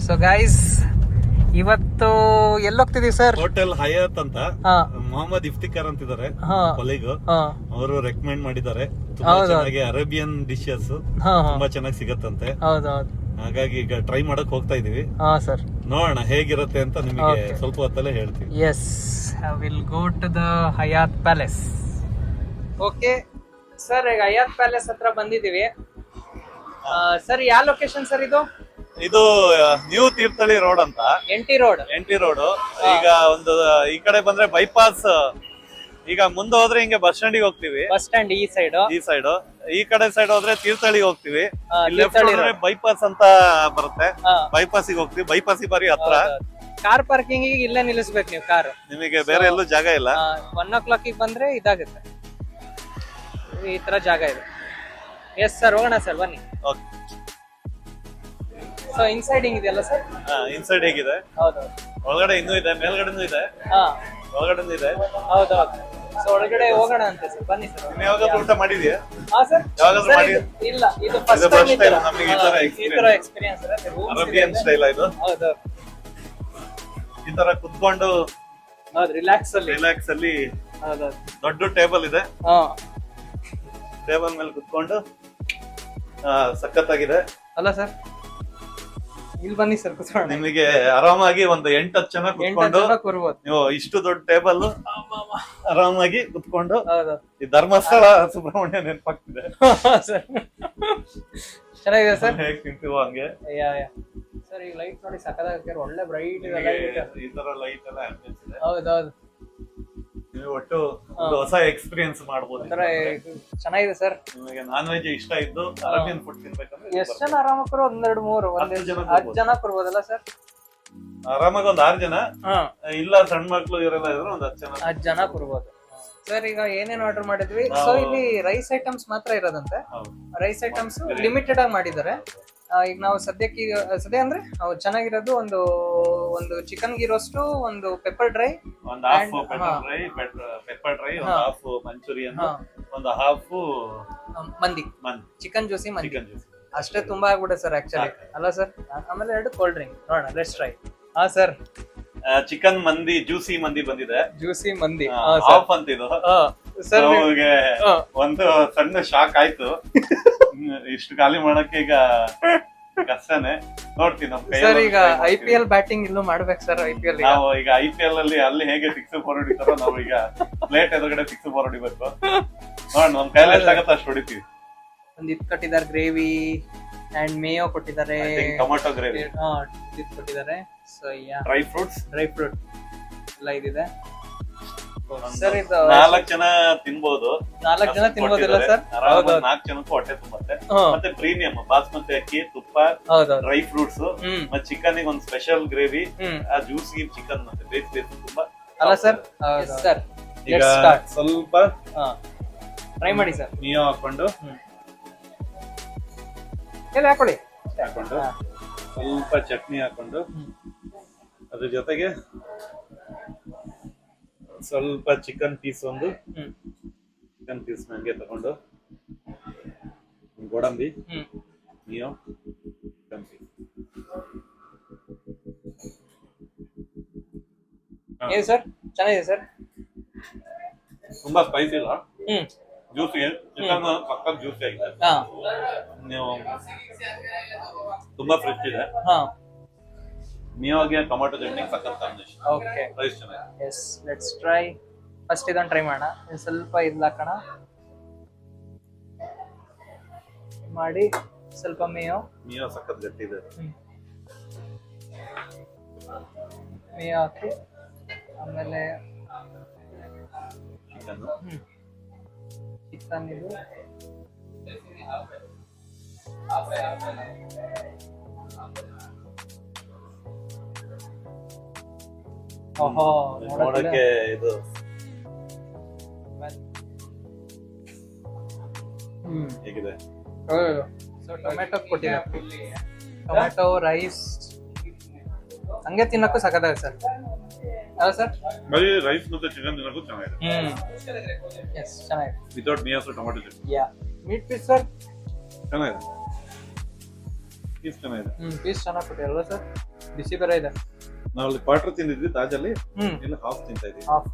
So guys, ಇವತ್ತು ಎಲ್ಲೋಗ್ತಿದೀವಿ sir? Hotel Hayat ಅಂತ. ಮೊಹಮ್ಮದ್ ಇಫ್ತಿಕಾರ್ ಅಂತಿದ್ದಾರೆ ಕೊಲೀಗ್. ಅವರು ರೆಕಮೆಂಡ್ ಮಾಡಿದ್ದಾರೆ. ತುಂಬಾ ಚೆನ್ನಾಗಿ ಅರೇಬಿಯನ್ ಡಿಶಸ್ ತುಂಬಾ ಚೆನ್ನಾಗಿ ಸಿಗತ್ತಂತೆ. ಹಾಗಾಗಿ ಈಗ ಟ್ರೈ ಮಾಡಕ್ ಹೋಗ್ತಾ ಇದೀವಿ ಸರ್. ನೋಡೋಣ ಹೇಗಿರುತ್ತೆ ಅಂತ ನಿಮಗೆ ಸ್ವಲ್ಪ ಹೊತ್ತಲ್ಲೇ ಹೇಳ್ತೀವಿ. Yes, will go to the Hyatt Palace. Okay sir, ಈಗ ಹಯಾತ್ ಪ್ಯಾಲೇಸ್ ಹತ್ರ ಬಂದಿದೀವಿ. ಸರ್, ಯಾವ ಲೊಕೇಶನ್ ಸರ್ ಇದು? ಇದು ನ್ಯೂ ತೀರ್ಥಹಳ್ಳಿ ರೋಡ್ ಅಂತ. ಎಂಟಿ ರೋಡ್. ಈಗ ಒಂದು ಈ ಕಡೆ ಬಂದ್ರೆ ಬೈಪಾಸ್. ಈಗ ಮುಂದೆ ಹೋದ್ರೆ ಹಿಂಗೆ ಬಸ್ ಸ್ಟ್ಯಾಂಡ್ ಹೋಗ್ತೀವಿ. ಬಸ್ ಸ್ಟ್ಯಾಂಡ್ ಈ ಸೈಡ್. ಈ ಕಡೆ ಸೈಡ್ ಹೋದ್ರೆ ತೀರ್ಥಹಳ್ಳಿಗೆ ಹೋಗ್ತೀವಿ. ಬೈಪಾಸ್ ಅಂತ ಬರುತ್ತೆ. ಬೈಪಾಸ್ ಹೋಗ್ತೀವಿ. ಬೈಪಾಸ್ ಬಾರಿ ಹತ್ರ. ಕಾರ್ ಪಾರ್ಕಿಂಗ್ ಇಲ್ಲೇ ನಿಲ್ಲಿಸ್ಬೇಕು ನೀವು ಕಾರ್. ನಿಮಗೆ ಬೇರೆ ಎಲ್ಲೂ ಜಾಗ ಇಲ್ಲ. 1 o'clock ಬಂದ್ರೆ ಇದಾಗುತ್ತೆ. ಈ ತರ ಜಾಗ ಇದೆ. ಎಸ್ ಸರ್, ಹೋಗೋಣ ಸರ್, ಬನ್ನಿ. ಸೊ ಇನ್ಸೈಡ್ ಹಿಂಗಿದೆಯಲ್ಲ ಸರ್? ಇನ್ಸೈಡ್ ಹೇಗಿದೆ? ಹೌದು. ಒಳಗಡೆ ಇನ್ನೂ ಇದೆ, ಮೇಲ್ಗಡೆನೂ ಇದೆ. ಒಳಗಡೆನೂ ಇದೆ. ಹೌದೌದು. ಸೊ ಒಳಗಡೆ ಹೋಗೋಣ ಅಂತ ಸರ್, ಬನ್ನಿ ಸರ್. ನೀವು ಯಾವಾಗಾದ್ರೂ ಊಟ ಮಾಡಿದ್ಯಾ? ಸರ್, ಯಾವಾಗಾದ್ರೂ ಮಾಡಿ? ಇಲ್ಲ, ಇದು ಫಸ್ಟ್ ಟೈಮ್ ನಮಗೆ ಈ ತರ ಎಕ್ಸ್ಪೀರಿಯನ್ಸ್. ಅರೇಬಿಯನ್ ಸ್ಟೈಲ್ ಇದು. ಹೌದು. ಈ ತರ ಕುತ್ಕೊಂಡು ರಿಲ್ಯಾಕ್ಸ್ ಅಲ್ಲಿ ದೊಡ್ಡ ಟೇಬಲ್ ಇದೆ. ಟೇಬಲ್ ಮೇಲೆ ಕುತ್ಕೊಂಡು ಸಖತ್ತಾಗಿದೆ ಅಲ್ಲ ಸರ್? ಇಲ್ಲಿ ಬನ್ನಿ ಸರ್, ಕೂತ್ಕೊಳ್ಳೋಣ. ನಿಮಗೆ ಆರಾಮಾಗಿ ಒಂದು 8-10 ಜನ ಕುತ್ಕೊಂಡು ನೀವು ಇಷ್ಟು ದೊಡ್ಡ ಟೇಬಲ್ ಆರಾಮಾಗಿ ಕುತ್ಕೊಂಡು ಈ ಧರ್ಮಸ್ಥಳ ಸುಬ್ರಹ್ಮಣ್ಯ ನೆನಪಾಗ್ತಿದೆ. ಚೆನ್ನಾಗಿದೆ ಸರ್. ಹೇಗೆ ತಿಂತೀವೋ ಹಂಗೆ. ಸರ್, ಈ ಲೈಟ್ ನೋಡಿ ಸಕ್ಕತ್ತಾಗಿ ಒಳ್ಳೆ ಬ್ರೈಟ್ ಇದೆ. ಈ ತರ ಲೈಟ್ ಎಲ್ಲ ಇದೆ. ಹೌದೌದು. ನೀವು ಒಟ್ಟು ಒಂದು ಹೊಸ ಎಕ್ಸ್ಪೀರಿಯನ್ಸ್ ಮಾಡಬಹುದು. ಚೆನ್ನಾಗಿದೆ ಸರ್. ನಿಮಗೆ ನಾನ್ ವೆಜ್ ಇಷ್ಟ ಇದ್ದು ಅರೇಬಿಯನ್ ಫುಡ್ ತಿನ್ಬೇಕಂದ್ರೆ ಎಷ್ಟು ಜನ ಆರಾಮಾಗಿ 10 ಜನ ಕೊಡ್ಬೋದಲ್ಲ ಸರ್? ಆರಾಮಾಗಿ ಒಂದು 6 ಜನ. ಇಲ್ಲ ಸಣ್ಣ ಮಕ್ಳು ಇವರೆಲ್ಲ ಇದ್ರೆ ಒಂದು 10 ಜನ ಕೊಡ್ಬೋದು ಸರ್. ಈಗ ಏನೇನ್ ಆರ್ಡರ್ ಮಾಡಿದ್ವಿ? ಸೊ ಇಲ್ಲಿ ರೈಸ್ ಐಟಮ್ಸ್ ಮಾತ್ರ ಇರೋದಂತೆ. ರೈಸ್ ಐಟಮ್ಸ್ ಲಿಮಿಟೆಡ್ ಆಗಿ ಮಾಡಿದ್ದಾರೆ. ಈಗ ನಾವು ಸದ್ಯ ಅಂದ್ರೆ ಚೆನ್ನಾಗಿರೋದು ಒಂದು ಚಿಕನ್ ಗೀ ರೋಸ್ಟ್, ಒಂದು ಪೆಪ್ಪರ್ ಡ್ರೈ, ಒಂದು ಹಾಫ್ ಪೆಪ್ಪರ್ ಡ್ರೈ, ಒಂದು ಹಾಫ್ ಮಂಚೂರಿಯನ್, ಒಂದು ಹಾಫ್ ಮಂದಿ ಚಿಕನ್ ಜ್ಯೂಸಿ ಮಂದಿ. ಅಷ್ಟೇ ತುಂಬಾ ಆಗ್ಬಿಡುತ್ತೆ ಸರ್ ಆಕ್ಚುಲಿ, ಅಲ್ಲ ಸರ್? ಆಮೇಲೆ 2 ಕೋಲ್ಡ್ ಡ್ರಿಂಕ್. ನೋಡೋಣ, ಲೆಟ್ಸ್ ಟ್ರೈ. ಸರ್, ಚಿಕನ್ ಮಂದಿ ಜ್ಯೂಸಿ ಮಂದಿ ಬಂದಿದೆ. ಜ್ಯೂಸಿ ಮಂದಿ ಹಾಫ್ ಅಂತ ಇದು. ನಮಗೆ ಒಂದು ಸಣ್ಣ ಶಾಕ್ ಆಯ್ತು. ಇಷ್ಟು ಖಾಲಿ ಮಾಡಕ್ಕೆ ಈಗ ಕಷ್ಟನೇ. ನೋಡ್ತೀವಿ ನಮ್ ಕೈ. ಸರ್, ಈಗ IPL ಬ್ಯಾಟಿಂಗ್ ಇಲ್ಲೂ ಮಾಡ್ಬೇಕು ಸರ್. IPL ನಾವು ಈಗ IPL ಅಲ್ಲಿ ಹೇಗೆ 6 4 ಹೊಡಿತಾರೋ ನಾವು ಈಗ ಪ್ಲೇಟ್ ಎದುರುಗಡೆ 6 4 ಹೊಡಿಬೇಕು. ನೋಡ್ ನಮ್ ಕೈಯಲ್ಲಿ ಎಷ್ಟಾಗತ್ತೆ ಅಷ್ಟು ಹೊಡಿತೀವಿ. ಒಂದು ಇದು ಕೊಟ್ಟಿದ್ದಾರೆ, ಗ್ರೇವಿ ಅಂಡ್ ಮೇಯೋ ಕೊಟ್ಟಿದ್ದಾರೆ, ಟೊಮೆಟೊ ಗ್ರೇವಿ ಇದು ಕೊಟ್ಟಿದ್ದಾರೆ. ಸೊ ಡ್ರೈ ಫ್ರೂಟ್ ಎಲ್ಲ ಇದಿದೆ ಸರ್. ಇದು 4 ಜನ ತಿನ್ಬಹುದು. 4 ಜನ ತಿನ್ಬೋದಿಲ್ಲ ಸರ್? 4 ಜನಕ್ಕೂ ಹೊಟ್ಟೆ ತುಂಬತ್ತೆ. ಮತ್ತೆ ಪ್ರೀಮಿಯಂ ಬಾಸ್ಮತಿ ಅಕ್ಕಿ, ತುಪ್ಪ, ಡ್ರೈ ಫ್ರೂಟ್ಸ್, ಮತ್ತೆ ಚಿಕನ್ ಒಂದು ಸ್ಪೆಷಲ್ ಗ್ರೇವಿ, ಆ ಜ್ಯೂಸಿ ಚಿಕನ್ ಮತ್ತೆ ಬೇಸ್ ತುಂಬಾ ಅಲ್ಲ ಸರ್? ಸರ್, ಈಗ ಸ್ವಲ್ಪ ಟ್ರೈ ಮಾಡಿ ಸರ್. ನೀವು ಹಾಕೊಂಡು ಹಾಕೊಳ್ಳಿ. ಸ್ವಲ್ಪ ಚಟ್ನಿ ಹಾಕೊಂಡು ಅದ್ರ ಜೊತೆಗೆ ಸ್ವಲ್ಪ ಚಿಕನ್ ಪೀಸ್ ನಂಗೆ ತಗೊಂಡು ಗೋಡಂಬಿ, ನೀವು ಚಿಕನ್ ಪೀಸ್. ಸರ್, ಚೆನ್ನಾಗಿದೆ ಸರ್. ತುಂಬಾ ಸ್ಪೈಸಿ ಇಲ್ಲ, ಜ್ಯೂಸಿ. ಚಿಕನ್ ಪಕ್ಕ ಜ್ಯೂಸಿ ಆಗಿದೆ. ನೀವು ತುಂಬಾ ಫ್ರೆಶ್ ಇದೆ. ಮಿಯೋಗೆ ಟೊಮೆಟೊ ಚಟ್ನಿ ಸಖತ್ ಕಾಂಬಿನೇಷನ್. ಓಕೆ, ರೈಸ್ ಚೆನ್ನಾಗಿದೆ. Yes, let's try. ಫಸ್ಟ್ ಇದನ್ನ ಟ್ರೈ ಮಾಡೋಣ. ಸ್ವಲ್ಪ ಇದು ಹಾಕೋಣ ಮಾಡಿ. ಸ್ವಲ್ಪ ಮೇಯೋ ಸಖತ್ ಗಟ್ಟಿ ಇದೆ. ಮೇಯೋ ಹಾಕಿ ಆಮೇಲೆ ಚಿಕನ್ ಇದು ನೋಡಕ್ಕೆ ಇದು ಹೇಗಿದೆ? ಟೊಮೆಟೊ ಕೊಟ್ಟಿದ್ದಾರೆ. ಟೊಮೆಟೊ ರೈಸ್ ಹಂಗೆ ತಿನ್ನಕ್ಕೂ ಸಖತ್ತಾಗಿದೆ ಸರ್. ಅಲ್ಲ ಸರ್? ಬರೀ ರೈಸ್ ಮತ್ತೆ ಚಿಕನ್ ತಿನ್ನೋದು ಚೆನ್ನಾಗಿದೆ. ಎಸ್, ಚೆನ್ನಾಗಿದೆ. ವಿತೌಟ್ ನಿಯರ್ಸ್ tomato chutney. Yeah, meat piece sir ಚೆನ್ನಾಗಿದೆ. ಪೀಸ್ ಚೆನ್ನಾಗಿದೆ. ಪೀಸ್ ಚೆನ್ನಾಗಿ ಕೊಟ್ಟಿರಲ್ಲ ಸರ್? ಬಿಸಿ ಬೇರೆ ಇದೆ. ನಾವು ಅಲ್ಲಿ ಕ್ವಾರ್ಟರ್ ತಿಂದಿದ್ವಿ ತಾಜಲ್ಲಿ, ಇಲ್ಲ ಹಾಫ್ ತಿಂತಾ ಇದ್ದೀವಿ. ಹಾಫ್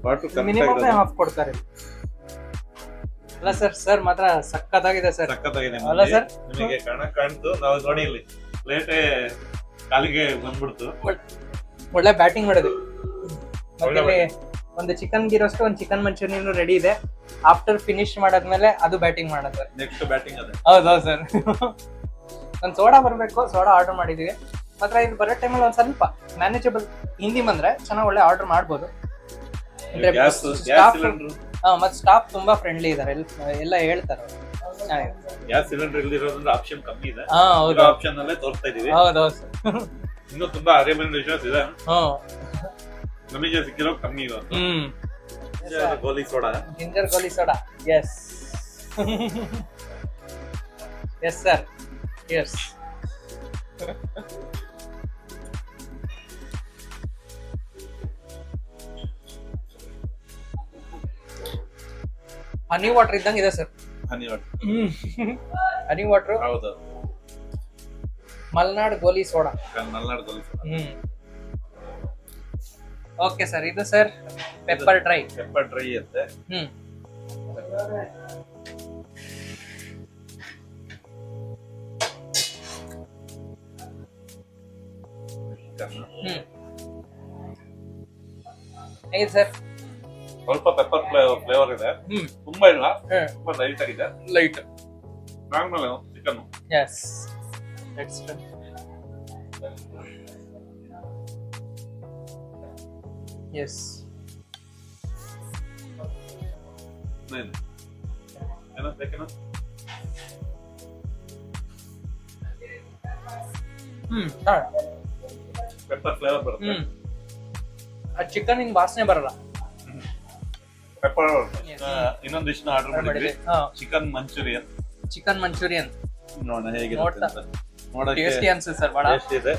ಕ್ವಾರ್ಟರ್ ಮಿನಿಮಮ್ ಹಾಫ್ ಕೊಡ್ತಾರೆ. ಅಲ್ಲ ಸರ್, ಸರ್ ಮಾತ್ರ ಸಕ್ಕತ್ತಾಗಿದೆ ಸರ್. ಸಕ್ಕತ್ತಾಗಿದೆ ಅಲ್ಲ ಸರ್? ನಿಮಗೆ ಕಾಣ್ತು, ನಾವು ನೋಡಿ ಇಲ್ಲಿ ಪ್ಲೇಟೇ ಕಾಲಿಗೆ ಬಂದ್ಬಿಡ್ತು. ಒಳ್ಳೆ ಬ್ಯಾಟಿಂಗ್ ಮಾಡಿದ್ವಿ. ಮತ್ತೆ ಒಂದು ಚಿಕನ್ ಗಿರೋಷ್ಟು ಒಂದು ಚಿಕನ್ ಮಂಚೂರಿಯನ್ ರೆಡಿ ಇದೆ. ಆಫ್ಟರ್ ಫಿನಿಶ್ ಮಾಡಾದ್ಮೇಲೆ ಅದು ಬ್ಯಾಟಿಂಗ್ ಮಾಡೋದು. ನೆಕ್ಸ್ಟ್ ಬ್ಯಾಟಿಂಗ್ ಅದೇ. ಹೌದೌದು ಸರ್. ಒಂದು ಸೋಡಾ ಬರಬೇಕು, ಸೋಡಾ ಆರ್ಡರ್ ಮಾಡಿದೀವಿ. ಮಾತ್ರ ಇದು ಬರೋ ಟೈಮಲ್ಲಿ ಒಂದು ಸ್ವಲ್ಪ ಮ್ಯಾನೇಜಬಲ್ ಹಿಂದಿ ಬಂದ್ರೆ ಚೆನ್ನಾಗಿ ಒಳ್ಳೆ ಆರ್ಡರ್ ಮಾಡ್ಬೋದು. ಮತ್ತೆ ಸ್ಟಾಫ್ ತುಂಬಾ ಫ್ರೆಂಡ್ಲಿ ಇದಾರೆ, ಎಲ್ಲ ಹೇಳ್ತಾರೆ. ಗ್ಯಾಸ್ ಸಿಲಿಂಡರ್ ಇಲ್ದಿರೋದ್ರಿಂದ ಆಪ್ಷನ್ ಕಮ್ಮಿ ಇದೆ. ಹೌದು, ಆಪ್ಷನ್ ಅಲ್ಲೇ ತೋರಿಸ್ತಾ ಇದೀವಿ. ಹೌದೌದು. ಇನ್ನು ತುಂಬಾ ಅರೇಬಿಯನ್ ಡಿಶಸ್ ಇದೆ, ನಮಗೆ ಸಿಕ್ಕಿರೋ ಕಮ್ಮಿ ಇದೆ. ಗೋಲಿ ಸೋಡಾ, ಜಿಂಜರ್ ಗೋಲಿ soda. Yes yes sir, yes. Honey water ಇದ್ದಂಗೆ ಇದೆ sir. Honey water, honey water. ಹೌದು. ಮಲ್ನಾಡ್ ಗೋಲಿ ಸೋಡಾ. ಮಲ್ನಾಡ್ ಗೋಲಿ ಸೋಡಾ. ಓಕೆ ಸರ್, ಇದು sir pepper dry. Pepper dry ಇರುತ್ತೆ. ಹೇಗಿದೆ ಸರ್? ಸ್ವಲ್ಪ ಪೆಪ್ಪರ್ ಫ್ಲೇವರ್ ಇದೆ, ತುಂಬಾ ಇಲ್ಲ, ತುಂಬಾ ಲೈಟ್ ಆಗಿದೆ. Light normal chicken. Yes, let's try. Yes, ಏನೋ ಬೇಕೇನೋ? ಪೆಪ್ಪರ್ ಫ್ಲೇವರ್ ಬರುತ್ತೆ. ಆ ಚಿಕನ್ ಇಂದ ವಾಸನೆ ಬರಲ್ಲ. ಪೆಪ್ಪರ್. ಇನ್ನೊಂದು ಡಿಶ್ ಆರ್ಡರ್ ಮಾಡಿದ್ವಿ, ಚಿಕನ್ ಮಂಚೂರಿಯನ್. ಚಿಕನ್ ಮಂಚೂರಿಯನ್ ನೋಡೋಣ ಹೇಗಿರುತ್ತೆ ಅಂತ. ನೋಡಕ್ಕೆ ಟೇಸ್ಟಿ ಅನ್ಸುತ್ತೆ ಸರ್, ಬಹಳ ಟೇಸ್ಟಿ ಇದೆ.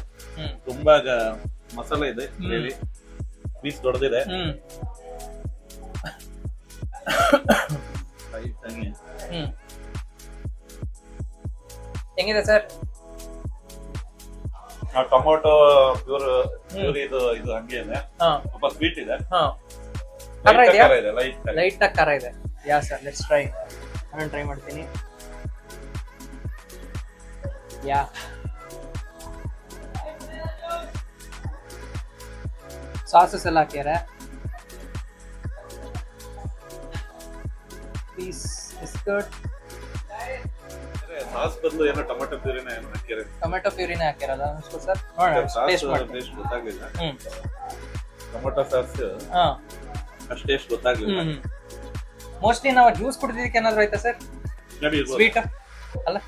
ತುಂಬಾ ಮಸಾಲೆ ಇದೆ, ಗ್ರೇವಿ ಪೀಸ್ ದೊಡ್ಡದಿದೆ. ಹೆಂಗಿದೆ ಸರ್? ಟೊಮೊಟೊ ಪ್ಯೂರ್ ಇದು ಹಂಗೆ ಇದೆ, ಸ್ವಲ್ಪ ಸ್ವೀಟ್ ಇದೆ, ಲೈಟ್ ಆಗಿ ಖಾರ ಇದೆ. ಯಾ ಸರ್, ಲೆಟ್ಸ್ ಟ್ರೈ. ನಾನು ಟ್ರೈ ಮಾಡ್ತೀನಿ. ಯಾ, ಸಾಸಸ್ ಎಲ್ಲ ಹಾಕ್ಯಾರೆ. Piece biscuit. ಸಾಸ್ ಬದಲು ಏನೋ ಟೊಮೊಟೊ ಪ್ಯೂರಿನ ಏನೋ ಹಾಕಿದ್ದಾರೆ. ಟೊಮೆಟೊ ಪ್ಯೂರಿನ ಹಾಕ್ಯಾರಲ್ಲ ಅನ್ಸ್ಕೊ ಸರ್. ಟೇಸ್ಟ್ ಗೊತ್ತಾಗ್ಲಿಲ್ಲ. ಟೊಮೊಟೊ ಸಾಸ್ ಅಷ್ಟು ಟೇಸ್ಟ್ ಗೊತ್ತಾಗ್ಲಿಲ್ಲ. ಮೋಸ್ಟ್ಲಿ ನಾವು ಜ್ಯೂಸ್ ಕುಡಿದಿದ್ದಕ್ಕೆ ಏನಾದ್ರು ಆಯ್ತಾ ಸರ್? ಸ್ವೀಟ್ ಅಲ್ಲ,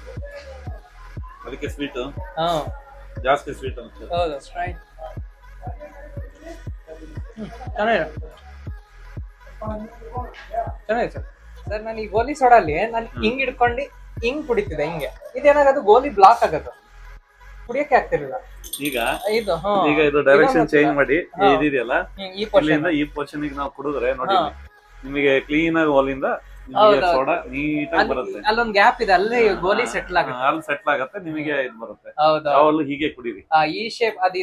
ಅದಕ್ಕೆ ಸ್ವೀಟ್ ಜಾಸ್ತಿ ಸ್ವೀಟ್ ಅನ್ಸುತ್ತೆ. ಹೌದು, ಸ್ಟ್ರೈಟ್. ಚೆನ್ನಾಗಿದೆ ಸರ್. ಸರ್ ನಾನು ಈ ಗೋಲಿ ಸೋಡಾ ಅಲ್ಲಿ ನಾನು ಹಿಂಗ್ ಹಿಡ್ಕೊಂಡು ಹಿಂಗ್ ಕುಡಿತಿದ್ದೆ, ಹಿಂಗೆ. ಇದೇನಾಗದು ಗೋಲಿ ಬ್ಲಾಕ್ ಆಗದು, ಕುಡಿಯಕ್ಕೆ ಆಗ್ತಿರ್ಲಿಲ್ಲ. ಈಗ ಇದು ಡೈರೆಕ್ಷನ್ ಚೇಂಜ್ ಮಾಡಿ ಇದೆಯಲ್ಲ, ಈ ಪೋರ್ಷನ್ ಈ ಪೋರ್ಷನ್ ನಾವು ಕುಡಿದ್ರೆ ನೋಡಿ ನಿಮಗೆ ಕ್ಲೀನ್ ಆಗಿ ಹೋಲಿಂದ ಸೋಡಾ ನೀಟಾಗಿ ಬರುತ್ತೆ. ಅಲ್ಲೊಂದ್ ಗ್ಯಾಪ್ ಇದೆ, ಅಲ್ಲಿ ಗೋಲಿ ಸೆಟ್ಲ್ ಆಗುತ್ತೆ. ಅಲ್ಲಿ ಸೆಟ್ಲ್ ಆಗುತ್ತೆ, ನಿಮಗೆ ಇದು ಬರುತ್ತೆ. ಹೌದು, ಯಾವಾಗಲೂ ಹೀಗೆ ಕುಡೀರಿ. ಈ ಶೇಪ್ ಅದು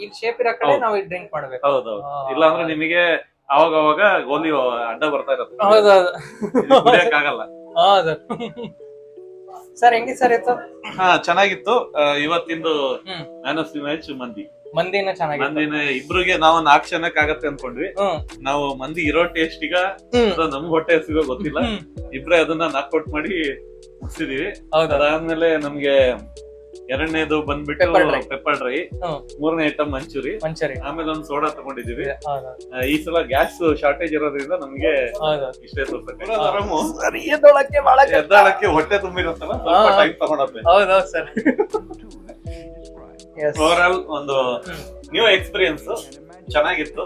ಈ ಶೇಪ್ ಇರೋ ಕಡೆ ನಾವು ಡ್ರಿಂಕ್ ಮಾಡ್ಬೇಕು. ಹೌದೌದು, ಇಲ್ಲಾಂದ್ರೆ ನಿಮಗೆ ಅವಾಗ ಅವಾಗ ಗೋಲಿ ಅಡ್ಡ ಬರ್ತಾ ಇರುತ್ತೆ. ಹೌದೌದು, ಕುಡಿಯಕ್ಕಾಗಲ್ಲ. ಹೌದು ಸರ್. ಹೆಂಗಿ ಸರ್ ಇತ್ತು? ಚೆನ್ನಾಗಿತ್ತು. ಇವತ್ತಿಂದು ಮ್ಯಾಚ್ ಮಂದಿನ ಚೆನ್ನಾಗಿ. ಮಂದಿನ ಇಬ್ರಿಗೆ ನಾವು 4 ಜನಕ್ಕೆ ಆಗತ್ತೆ ಅನ್ಕೊಂಡ್ವಿ. ನಾವು ಮಂದಿ ಇರೋ ಟೇಸ್ಟ್ ಈಗ ನಮ್ ಹೊಟ್ಟೆ ಸಿಗೋ ಗೊತ್ತಿಲ್ಲ, ಇಬ್ರೇ ಅದನ್ನ ನಾಕ್ಔಟ್ ಮಾಡಿ ಮುಗಿಸಿದೀವಿ. ಅದಾದ್ಮೇಲೆ ನಮ್ಗೆ ಎರಡನೇದು ಬಂದ್ಬಿಟ್ಟು ಪೆಪ್ಪರ್ ಡ್ರೈ, ಮೂರನೇ ಐಟಮ್ ಮಂಚೂರಿ, ಆಮೇಲೆ ಒಂದು ಸೋಡಾ ತಗೊಂಡಿದೀವಿ. ಈ ಸಲ ಗ್ಯಾಸ್ ಶಾರ್ಟೇಜ್ ಇರೋದ್ರಿಂದ ನಮ್ಗೆ ಇಷ್ಟೇ ಎದ್ದಾಳಕ್ಕೆ ಹೊಟ್ಟೆ ತುಂಬಿರುತ್ತಲ್ಲ, ಸ್ವಲ್ಪ ಟೈಮ್ ತಗೊಂಡಪ್ಪೆ. ಓವರ್ ಆಲ್ ಒಂದು ನ್ಯೂ ಎಕ್ಸ್ಪೀರಿಯನ್ಸ್ ಚೆನ್ನಾಗಿತ್ತು.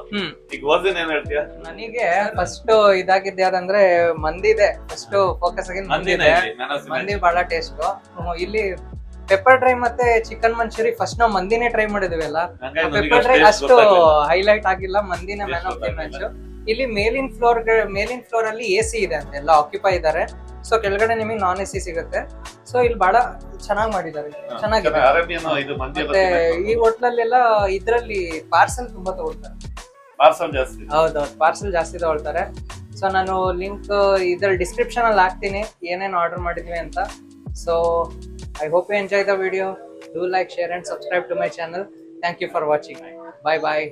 ಈಗ ಓದಿನ ಏನ್ ಹೇಳ್ತೀಯ? ನನಗೆ ಫಸ್ಟ್ ಇದಾಗಿದ್ದು ಯಾವ್ದಂದ್ರೆ ಮಂದಿದೆ. ಫಸ್ಟ್ ಫೋಕಸ್ ಆಗಿ ಮಂದಿ ಬಹಳ ಟೇಸ್ಟ್. ಇಲ್ಲಿ ಪೆಪ್ಪರ್ ಡ್ರೈ ಮತ್ತೆ ಚಿಕನ್ ಮಂಚೂರಿ ಫಸ್ಟ್ ನಾವು ಮಂದಿನೇ ಟ್ರೈ ಮಾಡಿದ್ವಿ ಅಲ್ಲ, ಹಂಗಾಗಿ ನನಗೆ ಪೆಪ್ಪರ್ ಡ್ರೈ taste ಅಷ್ಟು ಗೊತ್ತಾಗ್ಲಿಲ್ಲ. ಹೈಲೈಟ್ ಆಗಿಲ್ಲ, ಮಂದಿನ ಮ್ಯಾನ್ ಆಫ್ ದಿ ಮ್ಯಾಚ್. ಇಲ್ಲಿ ಮೇಲಿನ ಫ್ಲೋರ್ ಅಲ್ಲಿ AC ಇದೆ ಅಂತ, ಎಲ್ಲ ಆಕ್ಯುಪೈ ಇದಾರೆ. ಸೊ ಕೆಳಗಡೆ ನಿಮಗೆ ನಾನ್ AC ಸಿಗುತ್ತೆ. ಸೊ ಇಲ್ಲಿ ಬಹಳ ಚೆನ್ನಾಗಿ ಮಾಡಿದ್ದಾರೆ, ಚೆನ್ನಾಗಿದೆ. ಅರೇಬಿಯನ್ ಇದು ಮಂದಿ ಎಲ್ಲ ಮತ್ತೆ ತಿನ್ನಕ್ಕೆ ಈ ಹೋಟ್ಲಲ್ಲೆಲ್ಲ ಇದ್ರಲ್ಲಿ ಪಾರ್ಸಲ್ ತುಂಬಾ ತಗೊಳ್ತಾರೆ. ಪಾರ್ಸಲ್ ಜಾಸ್ತಿ. ಹೌದೌದು, ಪಾರ್ಸಲ್ ಜಾಸ್ತಿ ತಗೊಳ್ತಾರೆ. ಸೊ ನಾನು ಲಿಂಕ್ ಇದ್ರ ಡಿಸ್ಕ್ರಿಪ್ಷನ್ ಅಲ್ಲಿ ಹಾಕ್ತೀನಿ ಏನೇನು ಆರ್ಡರ್ ಮಾಡಿದ್ವಿ ಅಂತ. So I hope you enjoy the video. Do like, share and subscribe to my channel. Thank you for watching. Bye bye.